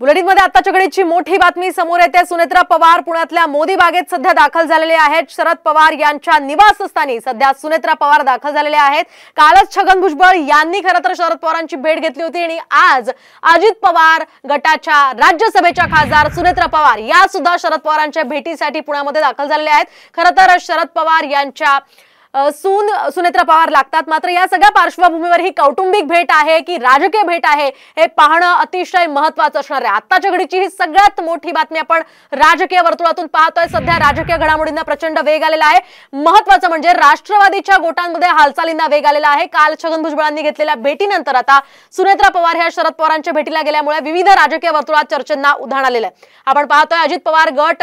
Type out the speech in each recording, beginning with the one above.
बुलेटिनमध्ये आताच्या घडीची मोठी बातमी समोर येते। सुनेत्रा पवार पुण्यातल्या मोदी बागेत सध्या दाखल झालेले आहेत। शरद पवार यांच्या निवासस्थानी सध्या सुनेत्रा पवार दाखल झालेले आहेत। कालच छगन भुजबळ यांनी खरं तर शरद पवारांची भेट घेतली होती आणि आज अजित पवार गटाच्या राज्यसभेच्या खासदार सुनेत्रा पवार या सुद्धा शरद पवारांच्या भेटीसाठी पुण्यामध्ये दाखल झालेले आहेत। खरं तर शरद पवार यांच्या सुनेत्रा पवार लागतात, मात्र या सगळ्या पार्श्वभूमीवर ही कौटुंबिक भेट आहे की राजकीय भेट आहे हे पाहणं अतिशय महत्त्वाचं असणार आहे। आताच्या घडीची ही सगळ्यात मोठी बातमी आपण राजकीय वर्तुळातून पाहतोय। सध्या राजकीय घडामोडींना प्रचंड वेग आलेला आहे। महत्त्वाचं म्हणजे राष्ट्रवादीच्या गोटांमध्ये हालचालींना वेग आलेला आहे। काल छगन भुजबळांनी घेतलेल्या भेटीनंतर आता सुनेत्रा पवार ह्या शरद पवारांच्या भेटीला गेल्यामुळे विविध राजकीय वर्तुळात चर्चेंना उधाण आलेलं आहे। आपण पाहतोय अजित पवार गट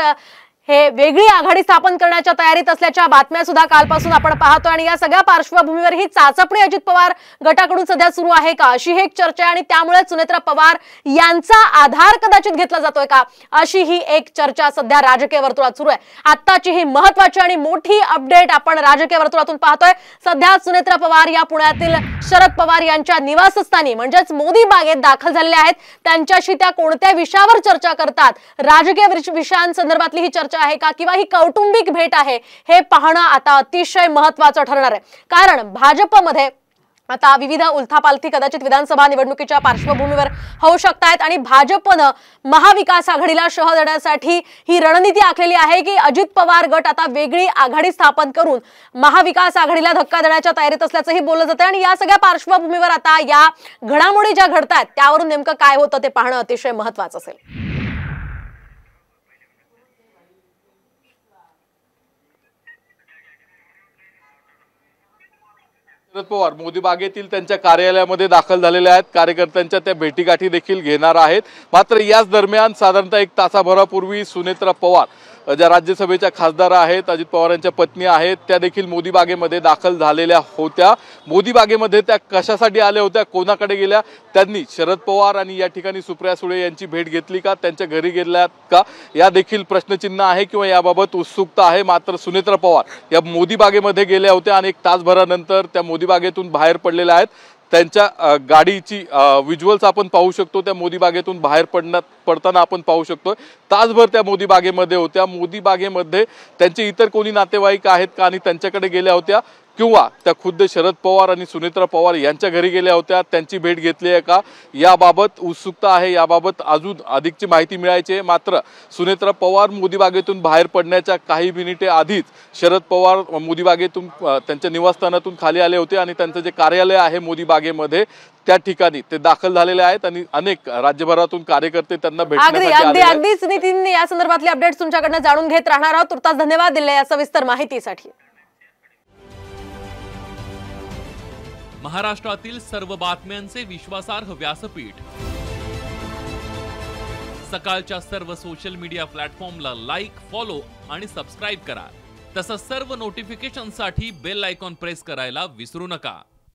हे वेगळी आघाडी स्थापन करण्याच्या तयारीत असल्याच्या बातम्या सुद्धा कालपासून आपण पाहतोय आणि या सगळ्या पार्श्वभूमीवर ही चाचपणी अजित पवार गटाकडून सध्या सुरू आहे का अशी एक चर्चा आहे आणि त्यामुळे सुनेत्रा पवार यांचा आधार कदाचित घेतला जातोय का अशी ही एक चर्चा सध्या राजकीय वर्तुळात सुरू आहे। आताची ही महत्त्वाची आणि मोठी अपडेट आपण राजकीय वर्तुळातून पाहतोय। सध्या सुनेत्रा पवार या पुण्यातील शरद पवार यांच्या निवासस्थानी म्हणजेच मोदी बागेत दाखल झालेले आहेत। त्यांच्याशी त्या कोणत्या विषयावर चर्चा करतात, राजकीय विषयांसंदर्भातली ही चर्चा आहे का किंवा ही कौटुंबिक भेट आहे हे पाहणं आता अतिशय महत्त्वाचं ठरणार आहे। कारण भाजपमध्ये आता विविध उलथापालथी कदाचित विधानसभा निवडणुकीच्या पार्श्वभूमीवर होऊ शकतात आणि भाजपनं महाविकास आघाडीला शह देण्यासाठी ही रणनीती आखलेली आहे की अजित पवार गट आता वेगळी आघाडी स्थापन करून महाविकास आघाडीला धक्का देण्याच्या तयारीत असल्याचंही बोललं जातं आणि या सगळ्या पार्श्वभूमीवर आता या घडामोडी ज्या घडतात त्यावरून नेमकं काय होतं ते पाहणं अतिशय महत्त्वाचं असेल। शरद पवार मोदी बागेतील त्यांच्या कार्यालयामध्ये दाखल झालेले आहेत। कार्यकर्त्यांच्या त्या भेटीगाठी देखील घेणार आहेत। मात्र याच दरम्यान साधारणतः 1 तासाभरापूर्वी सुनेत्रा पवार ज्या राज्यसभेच्या खासदार आहेत, अजित पवारांच्या पत्नी आहेत, त्या देखील मोदी बागेमध्ये दाखल झालेल्या होत्या। मोदी बागेमध्ये त्या कशासाठी आल्या होत्या, कोणाकडे गेल्या, त्यांनी शरद पवार आणि या ठिकाणी सुप्रिया सुळे यांची भेट घेतली का, त्यांच्या घरी गेल्यात का, या देखील प्रश्नचिन्ह आहे किंवा याबाबत उत्सुकता आहे। मात्र सुनेत्रा पवार या मोदी बागेमध्ये गेल्या होत्या आणि 1 तासभरानंतर त्या मोदी बागेतून बाहेर पडलेल्या आहेत। त्यांच्या गाडीची व्हिज्युअल्स आपण पाहू शकतो। त्या मोदी बागेतून बाहेर पडताना आपण पाहू शकतो। तासभर त्या मोदी बागेमध्ये होत्या। मोदी बागेमध्ये त्यांचे इतर कोणी नातेवाईक आहेत का आणि त्यांच्याकडे गेल्या होत्या किंवा त्या खुद्द शरद पवार आणि सुनेत्रा पवार यांच्या घरी गेल्या होत्या, त्यांची भेट घेतली आहे का, याबाबत उत्सुकता आहे। याबाबत अजून अधिकची माहिती मिळायची आहे। मात्र सुनेत्रा पवार मोदी बागेतून बाहेर पडण्याच्या काही मिनिटे आधीच शरद पवार मोदी बागेतून त्यांच्या निवासस्थानातून खाली आले होते आणि त्यांचं जे कार्यालय आहे मोदी बागेमध्ये त्या ठिकाणी ते दाखल झालेले आहेत आणि अनेक राज्यभरातून कार्यकर्ते त्यांना भेटण्यासाठी आले आहेत। अगदीच नितीन, या संदर्भातले अपडेट्स तुमच्याकडनं जाणून घेत राहणार आहोत। तुर्तास धन्यवाद दिले या सविस्तर माहितीसाठी। महाराष्ट्रातील सर्व बातम्यांचे विश्वासार्ह व्यासपीठ, सकाळच्या सर्व सोशल मीडिया प्लॅटफॉर्मला लाईक, फॉलो आणि सबस्क्राईब करा। तसंच सर्व नोटिफिकेशनसाठी बेल आयकॉन प्रेस करायला विसरू नका।